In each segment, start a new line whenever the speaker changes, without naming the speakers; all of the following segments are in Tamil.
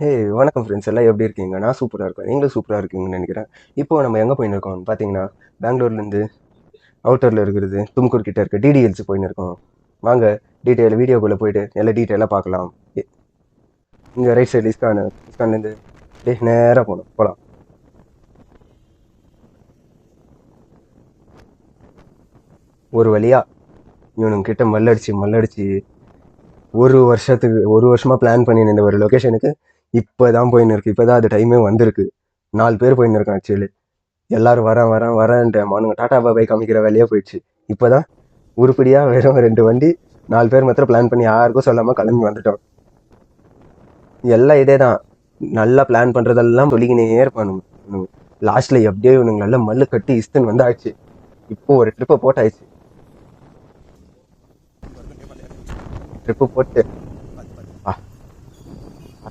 ஹே வணக்கம் ஃப்ரெண்ட்ஸ், எல்லாம் எப்படி இருக்கீங்க? நான் சூப்பராக இருக்கேன். நீங்களும் சூப்பராக இருக்கீங்கன்னு நினைக்கிறேன். இப்போ நம்ம எங்கே போயின்னு இருக்கோம் பார்த்தீங்கன்னா, பெங்களூர்லேருந்து அவுட்டரில் இருக்கிறது தும்கூர் கிட்ட இருக்க டிடிஎல்ஸ் போயின்னு இருக்கோம். வாங்க வீடியோக்குள்ளே போயிட்டு எல்லா டீட்டெயிலாக பார்க்கலாம். இங்கே ரைட் சைடு இஸ்கான்லேருந்து நேராக போகலாம். ஒரு வழியாக இவனுங்க கிட்ட மல்லடிச்சு ஒரு வருஷமாக பிளான் பண்ணின இந்த ஒரு லொக்கேஷனுக்கு இப்போ தான் போயின்னு இருக்கு. இப்போ தான் அது டைமே வந்திருக்கு. 4 பேர் போயின்னு இருக்கோம் ஆக்சுவலி. எல்லாரும் வரேன்ட்டு மானுங்க டாடா பாபாய் காமிக்கிற வேலையே போயிடுச்சு. இப்போதான் உருப்படியாக வெறும் 2 வண்டி 4 பேர் மாத்திரம் பிளான் பண்ணி யாருக்கும் சொல்லாமல் கிளம்பி வந்துட்டோம். எல்லாம் இதே தான், நல்லா பிளான் பண்ணுறதெல்லாம் சொல்லிக்கினே இருப்பானுங்க. லாஸ்ட்டில் எப்படியோ இவனுங்க நல்லா மல்லு கட்டி இஸ்துன்னு வந்து ஆயிடுச்சு. இப்போ ஒரு ட்ரிப்பை போட்டாயிடுச்சு. ட்ரிப்பு போட்டு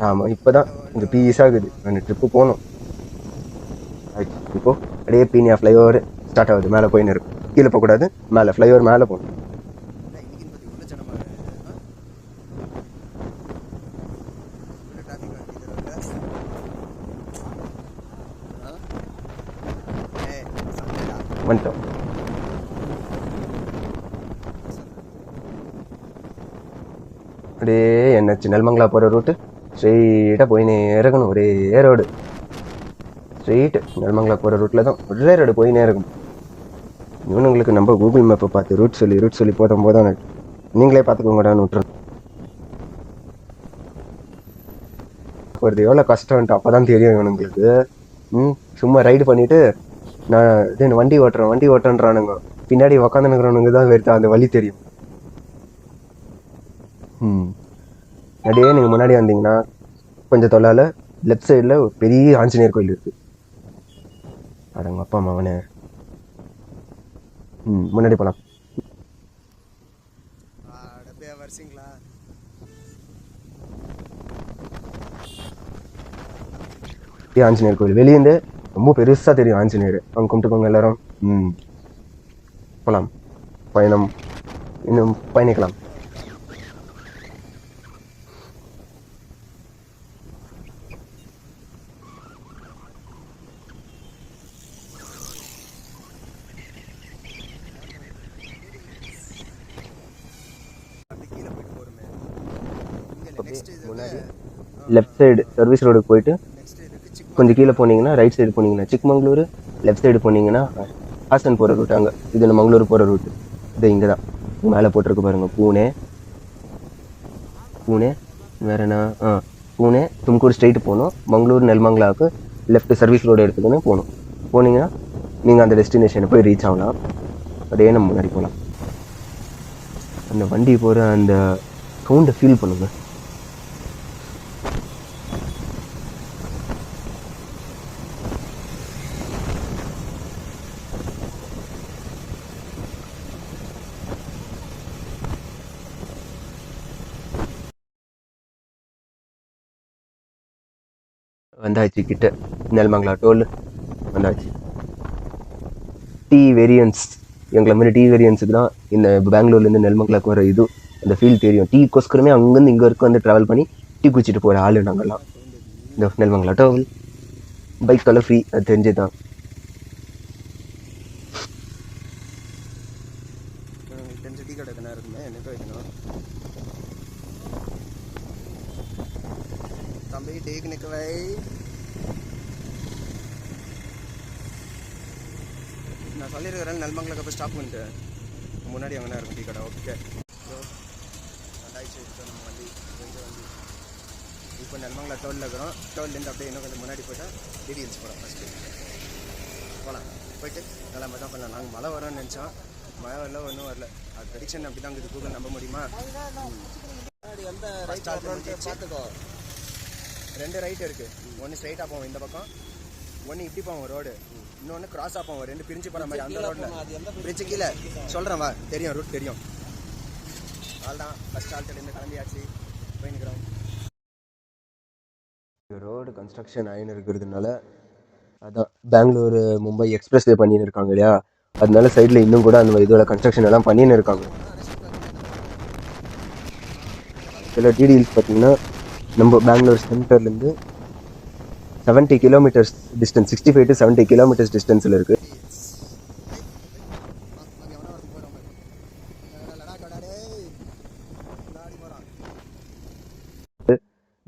ஆமாம், இப்போ தான் இந்த பீஸ் ஆகுது. அந்த ட்ரிப்பு போகணும். இப்போ அப்படியே பீனியா ஃப்ளைஓவர் ஸ்டார்ட் ஆகுது. மேலே போயின்னு இருக்கும். கீழே போகக்கூடாது, மேலே ஃப்ளைஓவர் மேலே போகணும். வந்துட்டோம். அப்படியே என்ஹெச் நெல்மங்கலா போகிற ரூட்டு ஸ்ட்ரெயிட்டாக போயினே இருக்கணும். ஒரே ரோடு ஸ்ட்ரெயிட்டு நெல்மங்கலா போகிற ரூட்டில் தான் ஒரே ரோடு போயினே இருக்கும். இவனுங்களுக்கு நம்ம கூகுள் மேப்பை பார்த்து ரூட் சொல்லி போதும் நீங்களே பார்த்துக்கோங்கடான்னு விட்டுரும். போகிறது எவ்வளோ கஷ்டம்ன்ட்டு அப்போ தான் தெரியும் இவனுங்களுக்கு. சும்மா ரைடு பண்ணிவிட்டு நான் இது வண்டி ஓட்டுறேன்றானுங்க. பின்னாடி உக்காந்துனுக்குறவனுங்க தான் வெறுத்தா அந்த வழி தெரியும். அப்படியே நீங்கள் முன்னாடி வந்தீங்கன்னா கொஞ்சம் தொல்லால லெஃப்ட் சைடில் ஒரு பெரிய ஆஞ்சநேயர் கோயில் இருக்குது. அடங்க அப்பா அம்மாவனே. முன்னாடி போகலாம். ஆஞ்சநேயர் கோயில் வெளியேந்து ரொம்ப பெருசாக தெரியும் ஆஞ்சநேயர். அவங்க கும்பிட்டுக்கோங்க எல்லாரும். போகலாம். பயணம் இன்னும் பயணிக்கலாம். முன்னாடி லெஃப்ட் சைடு சர்வீஸ் ரோடுக்கு போயிட்டு கொஞ்சம் கீழே போனீங்கன்னா ரைட் சைடு போனீங்கன்னா சிக்மங்களூர், லெஃப்ட் சைடு போனீங்கன்னா ஹாசன் போகிற ரூட். அங்கே இது மங்களூர் போகிற ரூட்டு. இது இங்கே தான் மேலே போட்டிருக்கு பாருங்கள். பூனே வேறு என்ன, பூனே தும்கூர் ஸ்ட்ரெயிட்டு போகணும். மங்களூர் நெல்மங்கலாவுக்கு லெஃப்ட் சர்வீஸ் ரோடு எடுத்துக்கின்னு போனீங்கன்னா நீங்கள் அந்த டெஸ்டினேஷனை போய் ரீச் ஆகலாம். அதே நம்ம முன்னாடி போகலாம். அந்த வண்டி போகிற அந்த சவுண்டை ஃபீல் பண்ணுங்கள். வந்தாச்சு கிட்ட. நெல்மங்கலா டோல் வந்தாச்சு. டீ வேரியன்ஸ் எங்களை மாதிரி டீ வேரியன்ஸுக்கு தான் இந்த பெங்களூர்லேருந்து நெல்மங்கலாக்கு வர இது அந்த ஃபீல் தெரியும். டீக்கோஸ்கரமே அங்கேருந்து இங்கே வரைக்கும் வந்து ட்ராவல் பண்ணி டீ குடிச்சிட்டு போகிற ஆள் நாங்கள்லாம். இந்த நெல்மங்கலா டோல் பைக் கலர் ஃப்ரீ, அது தெரிஞ்சு தான். டீ கடை இருக்குமே என்ன வைக்கணும் தம்பி, டீக்கு நிற்க வை. நான் சொல்லியிருக்கிறேன் நெல்மங்கலுக்கு போய் ஸ்டாப் பண்ணிட்டு முன்னாடி அங்கே இருக்கும் டீ கடை. ஓகே, ஆயிடுச்சு நம்ம வண்டி. இப்போ நெல்மங்கலா டோலில் இருக்கிறோம். டோல்லேருந்து அப்படியே இன்னும் கொஞ்சம் முன்னாடி போய்ட்டால் டிடிஎல்ஸ் போகிறோம். ஃபஸ்ட்டு போகலாம். போயிட்டு நல்லா மஜா பண்ணலாம். நாங்கள் மழை வரோன்னு நினச்சோம், மழை வரல, ஒன்றும் வரல. அது ப்ரெடிக்ஷன் அப்படி தான் இருக்குது. கூகுள் நம்ப முடியுமா? பார்த்துக்கோ, 2 ரைட் இருக்குது. ஒன்று ஸ்ட்ரைட்டாக போவோம் இந்த பக்கம், ஒன்று இப்படி போவோம் ரோடு, இன்னொன்று கிராஸாக போவோம். 2 பிரிஞ்சு போகிற மாதிரி அந்த ரோட்டில் பிரிஞ்சு கீழே சொல்கிறேன் வா, தெரியும் ரூட் தெரியும். அதுதான் ஃபஸ்ட் ஆல்ரெடி கிளம்பியாச்சு, போயின்னுக்கிறோம். ரோடு கன்ஸ்ட்ரக்ஷன் ஆகின்னு இருக்கிறதுனால அதான் பெங்களூர் மும்பை எக்ஸ்பிரஸ் வே பண்ணின்னு இருக்காங்க இல்லையா, அதனால சைடில் இன்னும் கூட அந்த இதோட கன்ஸ்ட்ரக்ஷன் எல்லாம் பண்ணின்னு இருக்காங்க. சில டிடிஎல்ஸ் பார்த்தீங்கன்னா நம்ம பெங்களூர் சென்டர்லேருந்து 70 கிலோமீட்டர்ஸ் டிஸ்டன்ஸ், 65 to 70 கிலோமீட்டர்ஸ் டிஸ்டன்ஸில் இருக்குது.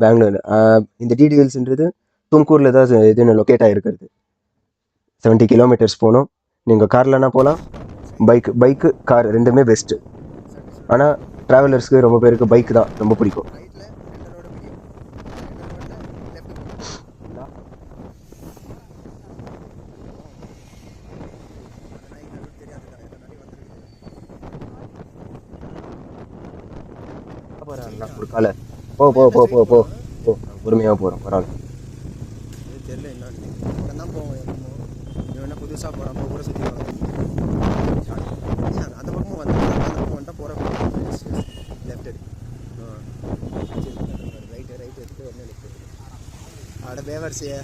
பெங்களூர் இந்த டிடிஎல்ஸ்ன்றது தும்கூரில் தான் இதுன்னு லொக்கேட் ஆகிருக்கிறது. 70 கிலோமீட்டர்ஸ் போகணும். நீங்கள் கார்லனா போகலாம், பைக்கு கார் ரெண்டுமே பெஸ்ட்டு. ஆனால் ட்ராவலர்ஸ்க்கு ரொம்ப பேருக்கு பைக் தான் ரொம்ப பிடிக்கும். ஒரு காலை போ போ போ போ போ போ பொறுமையாக போகிறோம், பரவாயில்ல.
தெரியல என்ன தான் போவோம். என்ன புதுசாக போகிறோம் கூட சுற்றி அந்த பக்கமும் வந்து அந்த பக்கம் வந்துட்டால் போகிற லெஃப்ட் ரைட்டு எடுத்து உடனே லெஃப்ட் எடுத்து அட பேவர்ஸியே.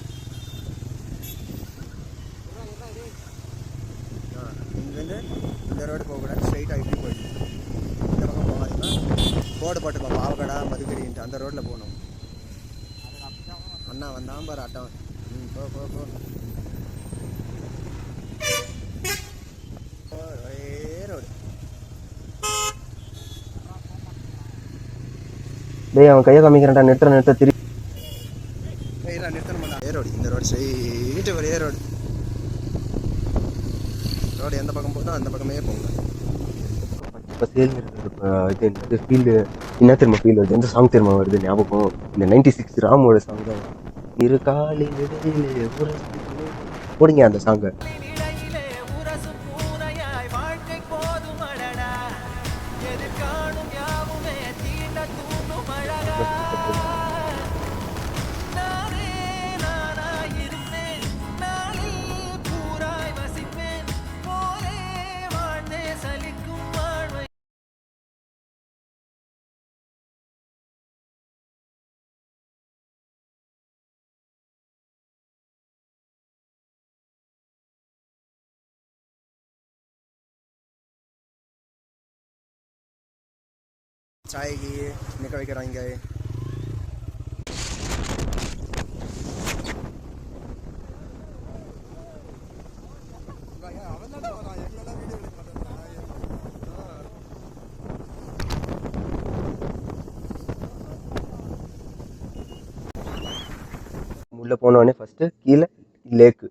இங்கேருந்து இந்த ரோடு போகக்கூடாது, ஸ்ட்ரைட்டாக இப்படி போயிடணும். இந்த பக்கம் போகாதீங்கன்னா போர்டு போட்டுப்போம் பாவக்கடா மதுக்கறின்ட்டு அந்த ரோட்டில் போகணும். அண்ணா வந்தான் பாரு அட்டம். போ போ போ ஒரே ரோடு.
டேய் அவன் கையை காமிக்கிறான்டா, நிறுத்த திருப்பி
நிறுத்தணுமாடா. ஏ ரோடு, இந்த ரோடு ஸ்ட்ரெயிட்டு ஒரே ரோடு. ரோடு எந்த பக்கம் போதும் அந்த பக்கமே போங்க.
இப்போ சேல் இருக்கிறது இது ஃபீல்டு என்ன திரும்ப ஃபீல் வருது, எந்த சாங் திரும்ப வருது ஞாபகம்? இந்த 96 ராமோட சாங் தான். இரு காலி போடுங்க அந்த சாங்கை.
சாய்க்கு நிற்க வைக்கிறாங்க.
உள்ளே போனோடனே ஃபஸ்ட்டு கீழே லேக்கு,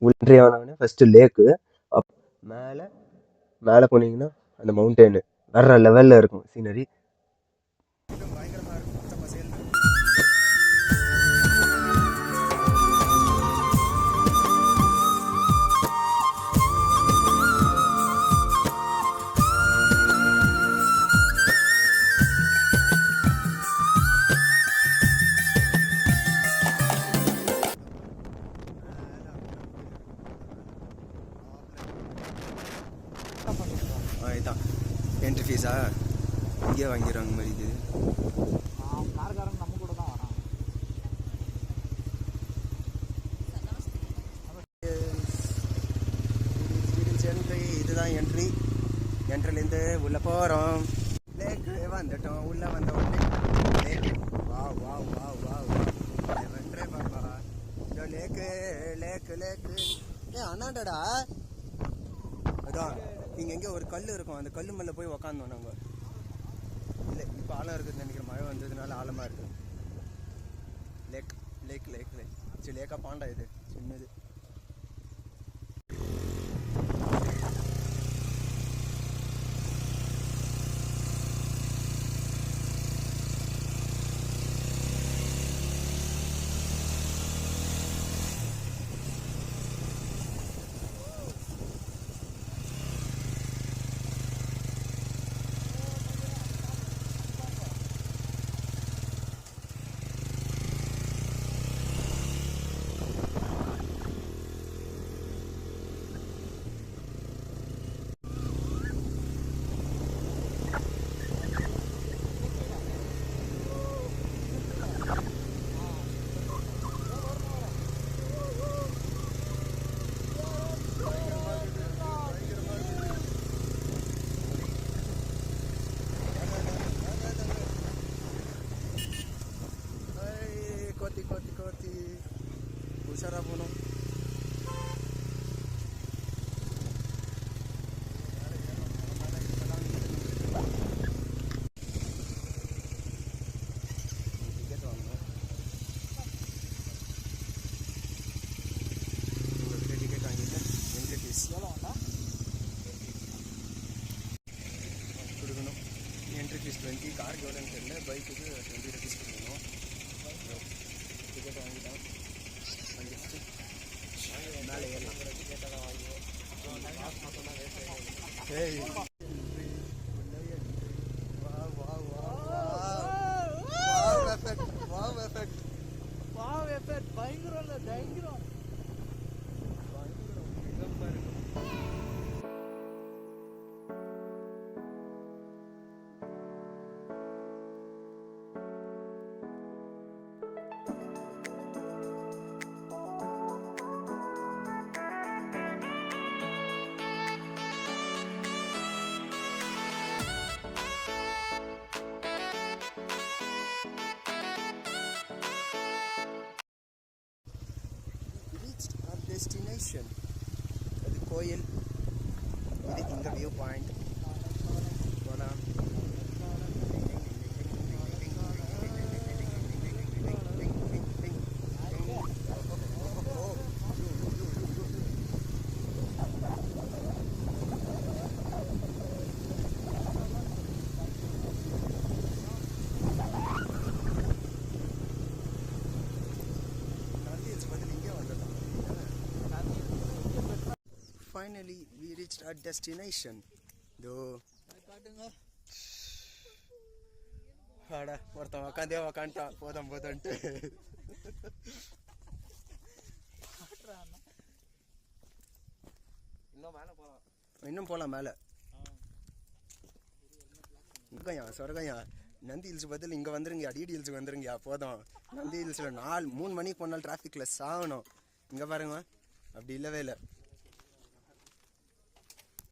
உள்ளே ஆனோடனே ஃபஸ்ட்டு லேக்கு, மேலே மேலே போனீங்கன்னா அந்த மவுண்டெயின் வேற லெவலில் இருக்கும் சீனரி.
இதுதான் என்ட்ரி ஃபீஸா இங்கே வாங்கிடுவாங்க மாதிரி இது. என்ட்ரி இதுதான் என்ட்ரி. என்ட்ரிலேருந்து உள்ளே போகிறோம். லேக்கு வந்துட்டோம். உள்ளே வந்த உடனே லேக்கு. வா வா வா வா வா வென்றே பாப்பா. லேக்கு லேக்கு லேக்கு. அண்ணாண்டடா அதான் இங்கே எங்கேயோ ஒரு கல் இருக்கும், அந்த கல் மேலே போய் உக்காந்தோம் நாங்கள். இல்லை இப்போ ஆழம் இருக்குதுன்னு நினைக்கிறேன், மழை வந்ததுனால ஆழமாக இருக்குது. லேக் லேக் லேக் லேக் சரி லேக்கா பாண்டா இது சின்னது. கோத்தி உஷாராக போகணும். டிக்கெட் வாங்கணும். உங்கள்கிட்ட டிக்கெட் வாங்கிட்டு என்ட்ரி ஃபீஸ் கொடுக்கணும். என்ட்ரி ஃபீஸ் 20, காருக்கு எவ்வளோன்னு தெரியல, பைக்குக்கு 20 rupees கொடுக்கணும். டிக்கெட் வாங்கிட்டோம். வாங்கிட்டு மேலே ஏறலாம். ஏய் reached our destination. அது கோயில். இது இந்த வியூ பாயிண்ட். போகலாம். Finally, we reached our destination. Though, ஆடா ஒருத்தன் உக்காந்துட்டான் போதும்ட்டு. இன்னும் போகலாம் மேலே. சொர்க்கையா நந்தி ஹில்ஸ் பதில் இங்கே வந்துருங்க. டிடி ஹில்ஸுக்கு வந்துருங்கயா. போதும். நந்தி ஹில்ஸில் 3 மணிக்கு போனாலும் டிராஃபிக்கில் சாகணும். இங்கே பாருங்க, அப்படி இல்லவே இல்லை.